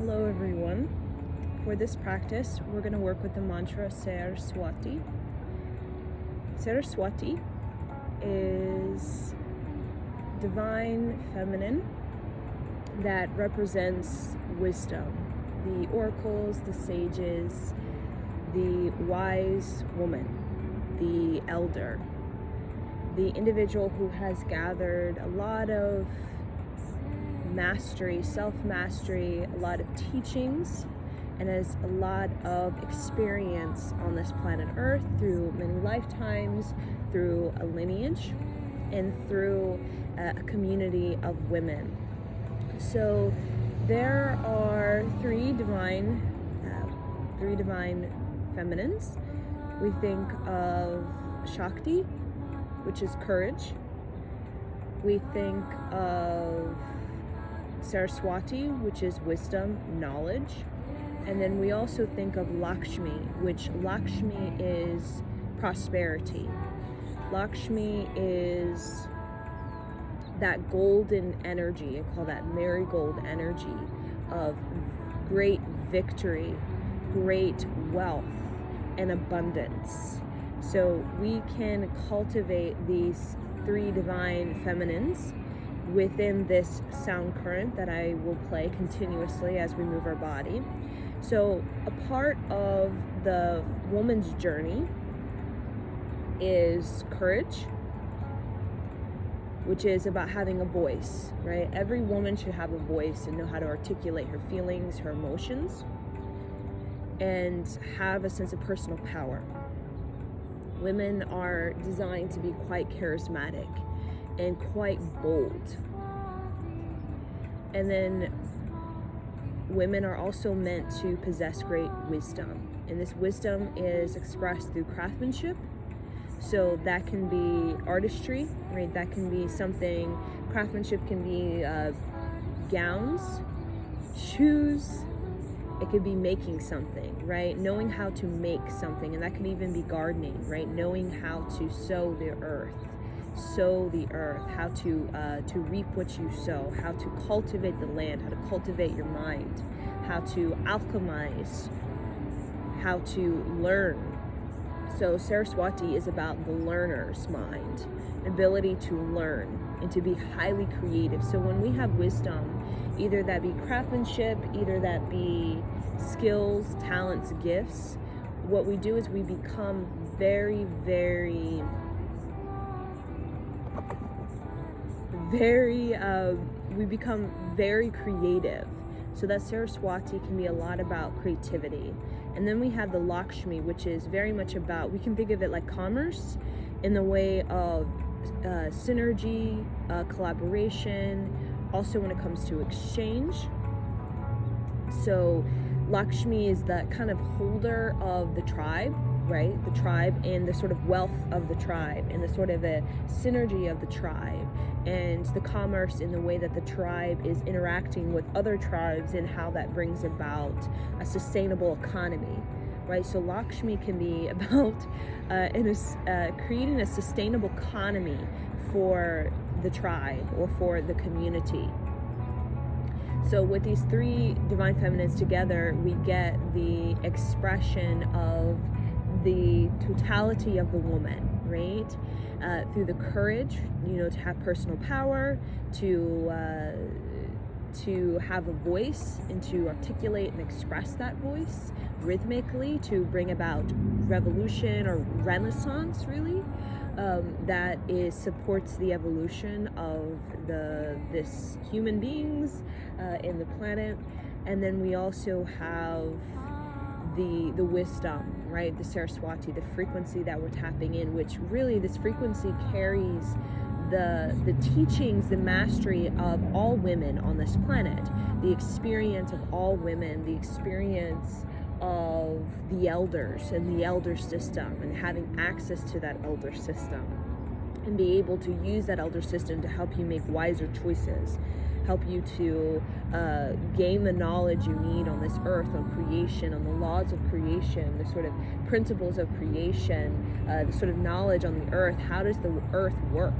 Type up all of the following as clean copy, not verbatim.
Hello everyone. For this practice, we're going to work with the mantra Saraswati. Saraswati is divine feminine that represents wisdom, the oracles, the sages, the wise woman, the elder, the individual who has gathered a lot of mastery, self-mastery, a lot of teachings, and has a lot of experience on this planet Earth through many lifetimes, through a lineage, and through a community of women. So there are three divine feminines. We think of Shakti, which is courage. We think of Saraswati, which is wisdom, knowledge. And then we also think of Lakshmi, which Lakshmi is prosperity. Lakshmi is that golden energy, I call that marigold energy of great victory, great wealth, and abundance. So we can cultivate these three divine feminines within this sound current that I will play continuously as we move our body. So a part of the woman's journey is courage, which is about having a voice, right? Every woman should have a voice and know how to articulate her feelings, her emotions, and have a sense of personal power. Women are designed to be quite charismatic and quite bold. And then women are also meant to possess great wisdom. And this wisdom is expressed through craftsmanship. So that can be artistry, right? That can be something, craftsmanship can be gowns, shoes. It could be making something, right? Knowing how to make something, and that can even be gardening, right? Knowing how to sow the earth, how to reap what you sow, how to cultivate the land, how to cultivate your mind, how to alchemize, how to learn. So Saraswati is about the learner's mind, ability to learn and to be highly creative. So when we have wisdom, either that be craftsmanship, either that be skills, talents, gifts, what we do is we become very creative. So that Saraswati can be a lot about creativity. And then we have the Lakshmi, which is very much about, we can think of it like commerce in the way of synergy, collaboration, also when it comes to exchange. So Lakshmi is the kind of holder of the tribe, right? The tribe and the sort of wealth of the tribe and the sort of a synergy of the tribe, and the commerce in the way that the tribe is interacting with other tribes and how that brings about a sustainable economy, right? So Lakshmi can be about creating a sustainable economy for the tribe or for the community. So with these three divine feminines together, we get the expression of the totality of the woman, right? Through the courage, to have personal power, to have a voice and to articulate and express that voice rhythmically, to bring about revolution or renaissance, really. That supports the evolution of this human beings in the planet. And then we also have the wisdom, right? The Saraswati, the frequency that we're tapping in, which really this frequency carries the teachings, the mastery of all women on this planet, the experience of all women, the experience of the elders and the elder system, and having access to that elder system and be able to use that elder system to help you make wiser choices, help you to gain the knowledge you need on this earth, on creation, on the laws of creation, the sort of principles of creation, the sort of knowledge on the earth. How does the earth work,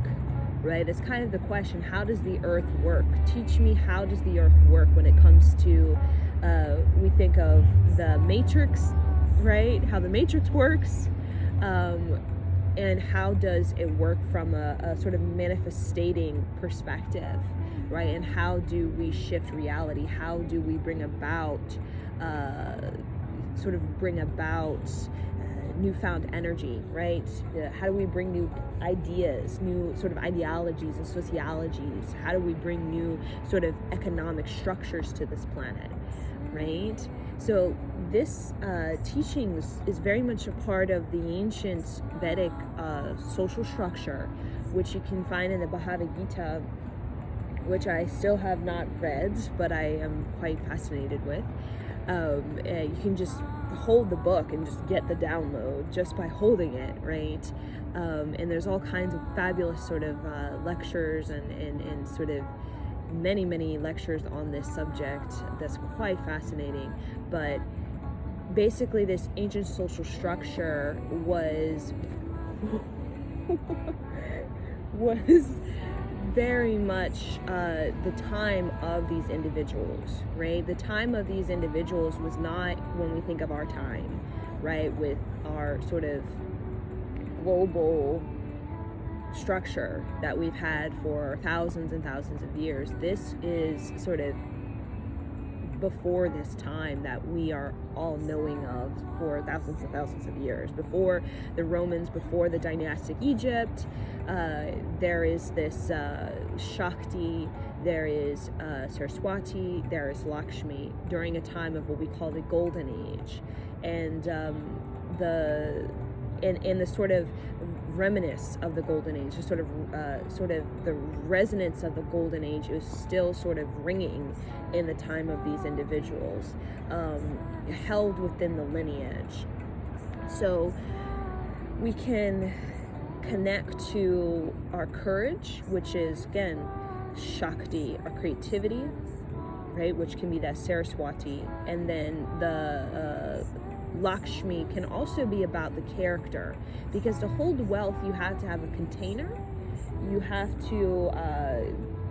right? It's kind of the question, how does the earth work? Teach me, how does the earth work when it comes to We think of the Matrix, right? How the Matrix works, and how does it work from a sort of manifestating perspective, right? And how do we shift reality? How do we bring about newfound energy, right? How do we bring new ideas, new sort of ideologies and sociologies? How do we bring new sort of economic structures to this planet, right? So this teaching is very much a part of the ancient Vedic social structure, which you can find in the Bhagavad Gita, which I still have not read, but I am quite fascinated with. You can just hold the book and just get the download just by holding it, right? And there's all kinds of fabulous sort of lectures and sort of many lectures on this subject that's quite fascinating. But basically this ancient social structure was very much the time of these individuals, right? The time of these individuals was not when we think of our time, right? With our sort of global structure that we've had for thousands and thousands of years. This is sort of before this time that we are all knowing of for thousands and thousands of years. Before the Romans, before the dynastic Egypt, there is this Shakti, there is Saraswati, there is Lakshmi, during a time of what we call the Golden Age. And the sort of reminisce of the Golden Age, sort of the resonance of the Golden Age is still sort of ringing in the time of these individuals, held within the lineage. So we can connect to our courage, which is again Shakti, our creativity, right, which can be that Saraswati, and then the Lakshmi can also be about the character, because to hold wealth you have to have a container, you have to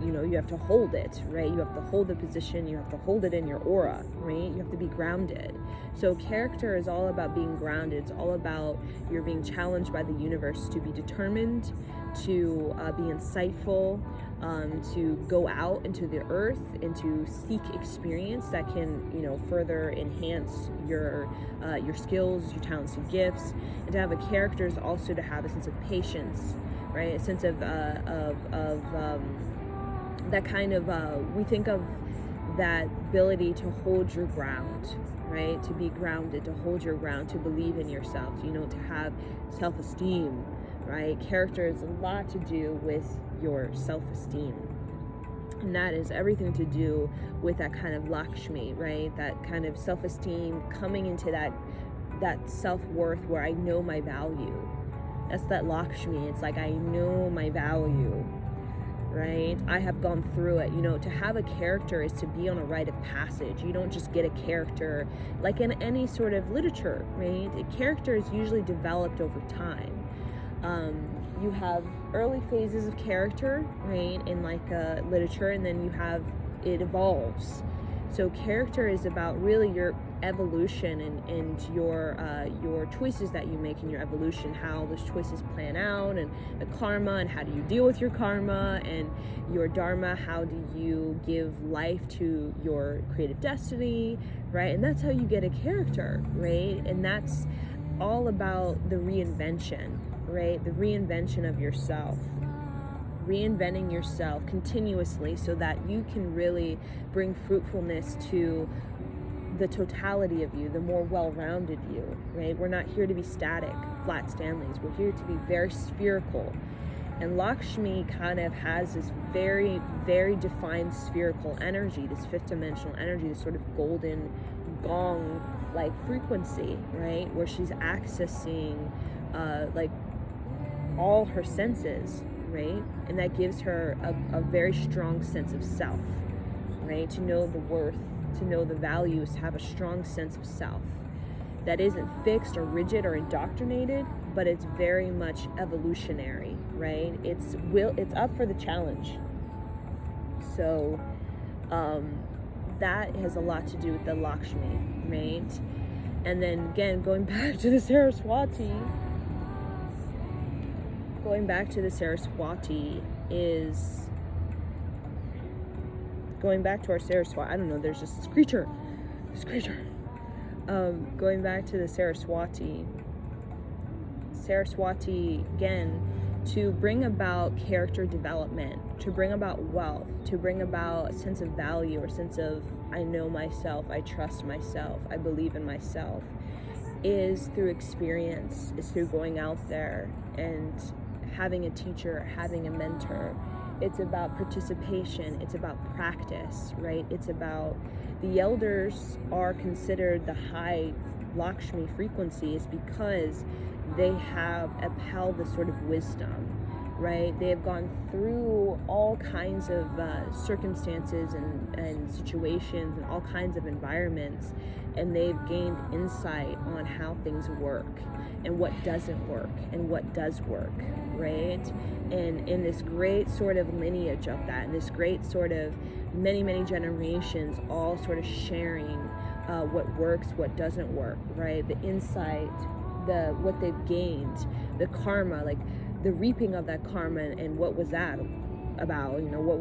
you have to hold it, right? You have to hold the position, you have to hold it in your aura, right? You have to be grounded. So character is all about being grounded. It's all about you're being challenged by the universe to be determined, to be insightful, to go out into the earth and to seek experience that can, further enhance your skills, your talents and gifts. And to have a character is also to have a sense of patience, right? A sense of that kind of, we think of that ability to hold your ground, right? To be grounded, to hold your ground, to believe in yourself, to have self-esteem, right? Character has a lot to do with your self-esteem. And that is everything to do with that kind of Lakshmi, right? That kind of self-esteem, coming into that self-worth where I know my value. That's that Lakshmi. It's like I know my value, right? I have gone through it. To have a character is to be on a rite of passage. You don't just get a character like in any sort of literature, right? A character is usually developed over time. You have early phases of character, right, in literature, and then it evolves. So character is about really your evolution and your choices that you make in your evolution, how those choices plan out, and the karma, and how do you deal with your karma, and your dharma, how do you give life to your creative destiny, right? And that's how you get a character, right? And that's all about the reinvention, right? The reinvention of yourself. Reinventing yourself continuously so that you can really bring fruitfulness to the totality of you, the more well-rounded you, right? We're not here to be static, flat Stanleys. We're here to be very spherical. And Lakshmi kind of has this very, very defined spherical energy, this fifth dimensional energy, this sort of golden gong-like frequency, right? Where she's accessing all her senses, right? And that gives her a very strong sense of self, right? To know the worth, to know the values, to have a strong sense of self that isn't fixed or rigid or indoctrinated, but it's very much evolutionary, right? It's up for the challenge. So that has a lot to do with the Lakshmi, right? And then again, going back to the Saraswati is going back to our Saraswati. I don't know, there's just this creature. Going back to the Saraswati again, to bring about character development, to bring about wealth, to bring about a sense of value, or sense of I know myself, I trust myself, I believe in myself, is through experience, is through going out there and having a teacher, having a mentor. It's about participation, it's about practice, right? It's about, the elders are considered the high Lakshmi frequency is because they have upheld this sort of wisdom, right? They have gone through all kinds of circumstances and situations and all kinds of environments, and they've gained insight on how things work and what doesn't work and what does work, right? And in this great sort of lineage of that, and this great sort of many generations all sort of sharing what works, what doesn't work, right? The insight, what they've gained, the karma, like the reaping of that karma, and what was that about, what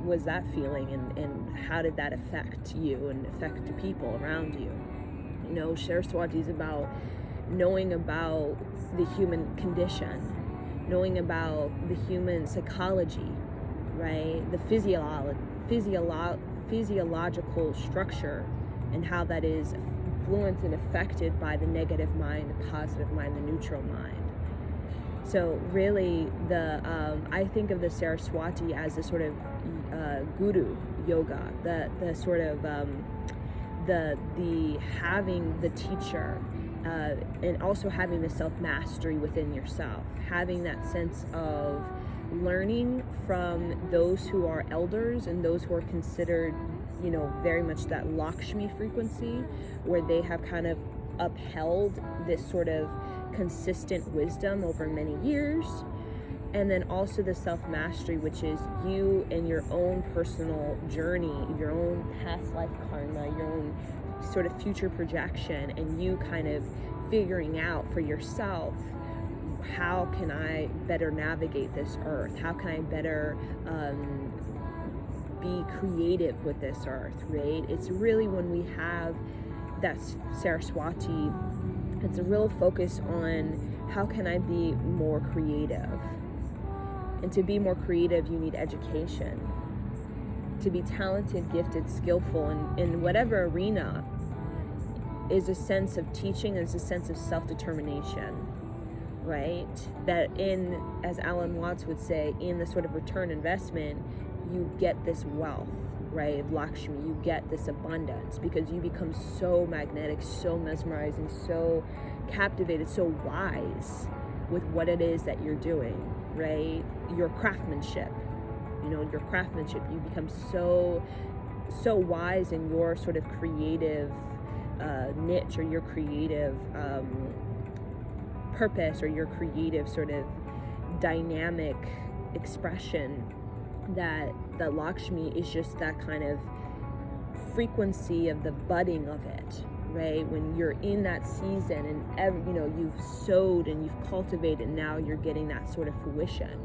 was that feeling, and how did that affect you and affect the people around you. Saraswati is about knowing about the human condition, knowing about the human psychology, right? The physiological structure, and how that is influenced and affected by the negative mind, the positive mind, the neutral mind. So really, I think of the Saraswati as the sort of guru yoga, the sort of the having the teacher, and also having the self-mastery within yourself, having that sense of learning from those who are elders and those who are considered, very much that Lakshmi frequency, where they have kind of upheld this sort of consistent wisdom over many years. And then also the self-mastery, which is you and your own personal journey, your own past life karma, your own sort of future projection, and you kind of figuring out for yourself, how can I better navigate this earth? How can I better be creative with this earth, right? It's really when we have that Saraswati, it's a real focus on how can I be more creative. And to be more creative, you need education. To be talented, gifted, skillful in whatever arena is a sense of teaching, is a sense of self-determination, right? That as Alan Watts would say, in the sort of return investment, you get this wealth, right? Lakshmi, you get this abundance because you become so magnetic, so mesmerizing, so captivated, so wise with what it is that you're doing, right? Your craftsmanship, you become so wise in your sort of creative niche, or your creative purpose, or your creative sort of dynamic expression, that Lakshmi is just that kind of frequency of the budding of it, right? When you're in that season and you've sowed and you've cultivated, now you're getting that sort of fruition,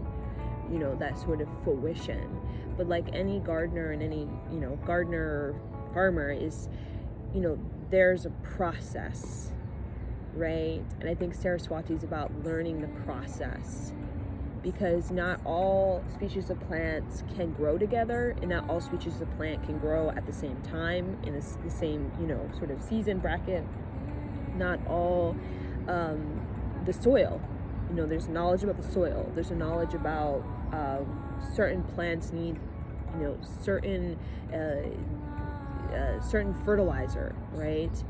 But like any gardener and any, gardener, farmer is, there's a process, right? And I think Saraswati is about learning the process, because not all species of plants can grow together, and not all species of plant can grow at the same time in the same, sort of season bracket. Not all the soil, there's knowledge about the soil. There's a knowledge about certain plants need, certain fertilizer, right?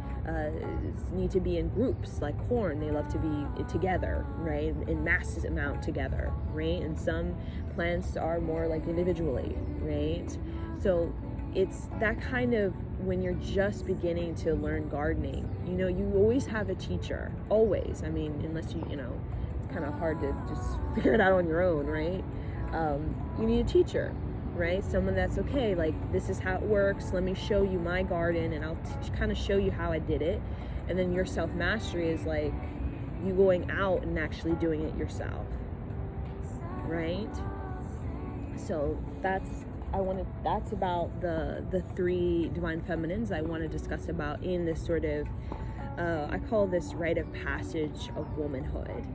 Need to be in groups. Like corn, they love to be together, right? In massive amount together, right? And some plants are more like individually, right? So it's that kind of, when you're just beginning to learn gardening, you always have a teacher, always. I mean, unless it's kind of hard to just figure it out on your own, right? You need a teacher, right? Someone that's okay, like, this is how it works, let me show you my garden, and I'll kind of show you how I did it. And then your self-mastery is like you going out and actually doing it yourself, right? So that's about the three divine feminines I want to discuss about in this sort of I call this rite of passage of womanhood,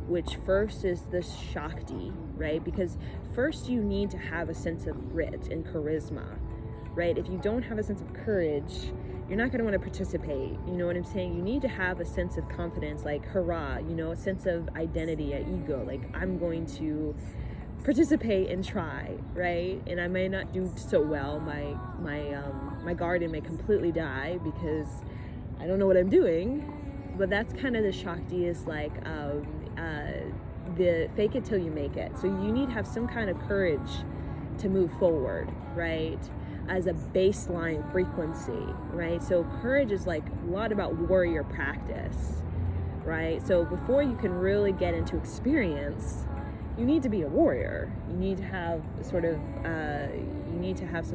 which first is this Shakti, right? Because first you need to have a sense of grit and charisma, right? If you don't have a sense of courage, you're not going to want to participate. You know what I'm saying? You need to have a sense of confidence, like hurrah, you know, a sense of identity, a ego, like I'm going to participate and try, right? And I may not do so well. My garden may completely die because I don't know what I'm doing. But that's kind of the Shakti, is like the fake it till you make it. So you need to have some kind of courage to move forward, right? As a baseline frequency, right? So courage is like a lot about warrior practice, right? So before you can really get into experience, you need to be a warrior. You need to have some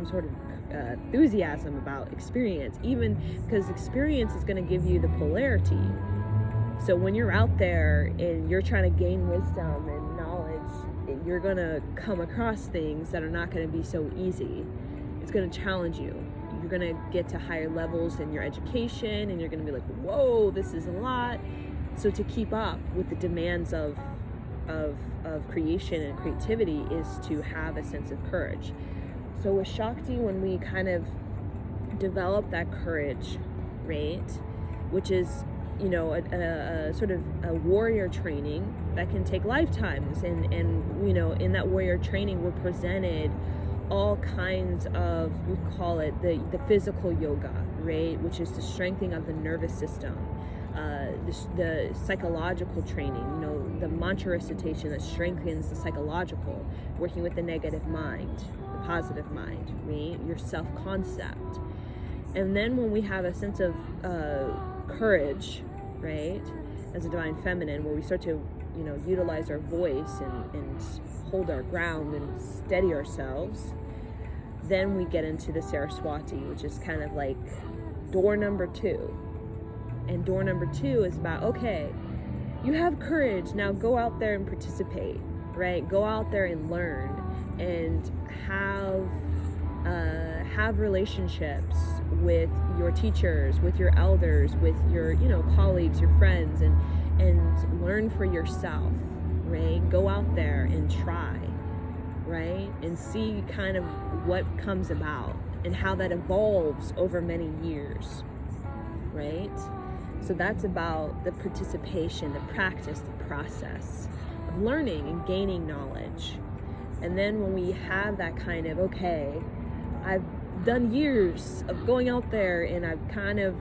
sort of enthusiasm about experience, even because experience is going to give you the polarity. So when you're out there and you're trying to gain wisdom and knowledge, you're going to come across things that are not going to be so easy. It's going to challenge you. You're going to get to higher levels in your education, and you're going to be like, whoa, this is a lot. So to keep up with the demands of creation and creativity is to have a sense of courage. So with Shakti, when we kind of develop that courage, right, which is, you know, a sort of a warrior training that can take lifetimes, and you know, in that warrior training we're presented all kinds of, we call it the physical yoga, right, which is the strengthening of the nervous system, the psychological training, you know, the mantra recitation that strengthens the psychological, working with the negative mind, the positive mind, right, your self-concept. And then when we have a sense of courage, right, as a divine feminine, where we start to, you know, utilize our voice and hold our ground and steady ourselves, then we get into the Saraswati, which is kind of like door number 2. And door number 2 is about, okay, you have courage, now go out there and participate, right? Go out there and learn and have relationships with your teachers, with your elders, with your, you know, colleagues, your friends, and learn for yourself, right? Go out there and try, right? And see kind of what comes about and how that evolves over many years, right? So that's about the participation, the practice, the process of learning and gaining knowledge. And then when we have that kind of, okay, I've done years of going out there and I've kind of,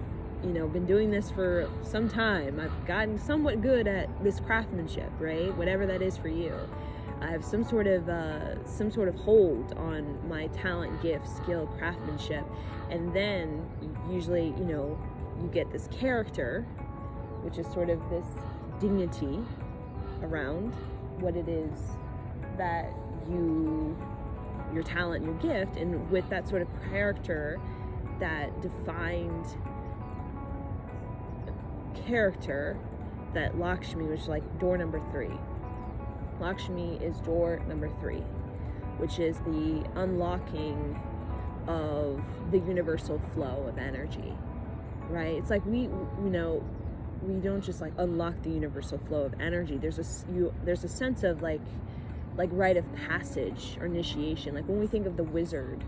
you know, been doing this for some time. I've gotten somewhat good at this craftsmanship, right? Whatever that is for you. I have some sort of hold on my talent, gift, skill, craftsmanship. And then usually, you know, you get this character, which is sort of this dignity around what it is that your talent, your gift, and with that sort of character, that defined character, that Lakshmi, which is like door number 3. Lakshmi is door number 3, which is the unlocking of the universal flow of energy, right? It's like we don't just like unlock the universal flow of energy. There's a sense of like rite of passage or initiation. Like when we think of the wizard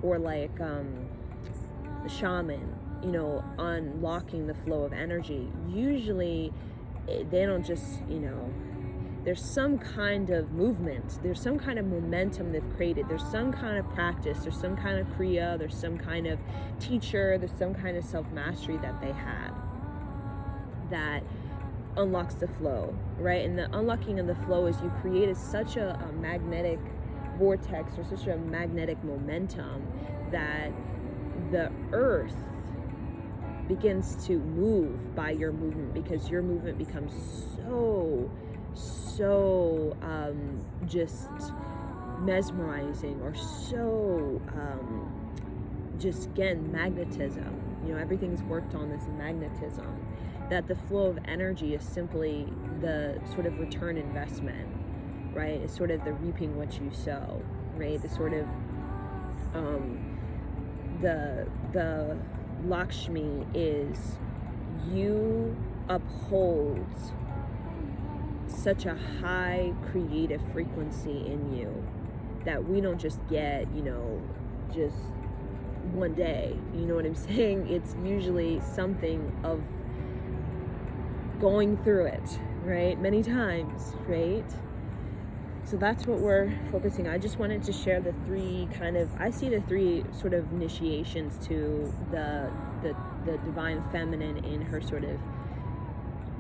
or like the shaman, you know, unlocking the flow of energy, usually they don't just, you know, there's some kind of movement, there's some kind of momentum they've created, there's some kind of practice, there's some kind of kriya, there's some kind of teacher, there's some kind of self-mastery that they had that unlocks the flow, right? And the unlocking of the flow is you created such a magnetic vortex or such a magnetic momentum that the earth begins to move by your movement, because your movement becomes so just mesmerizing or so just, again, magnetism. You know, everything's worked on this magnetism, that the flow of energy is simply the sort of return investment, right? It's sort of the reaping what you sow, right? The sort of the Lakshmi is, you uphold such a high creative frequency in you that we don't just get, you know, just one day, you know what I'm saying? It's usually something of going through it, right? Many times, right? So that's what we're focusing on. I just wanted to share the three I see the three sort of initiations to the divine feminine in her sort of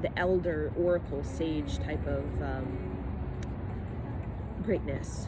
the elder oracle sage type of greatness,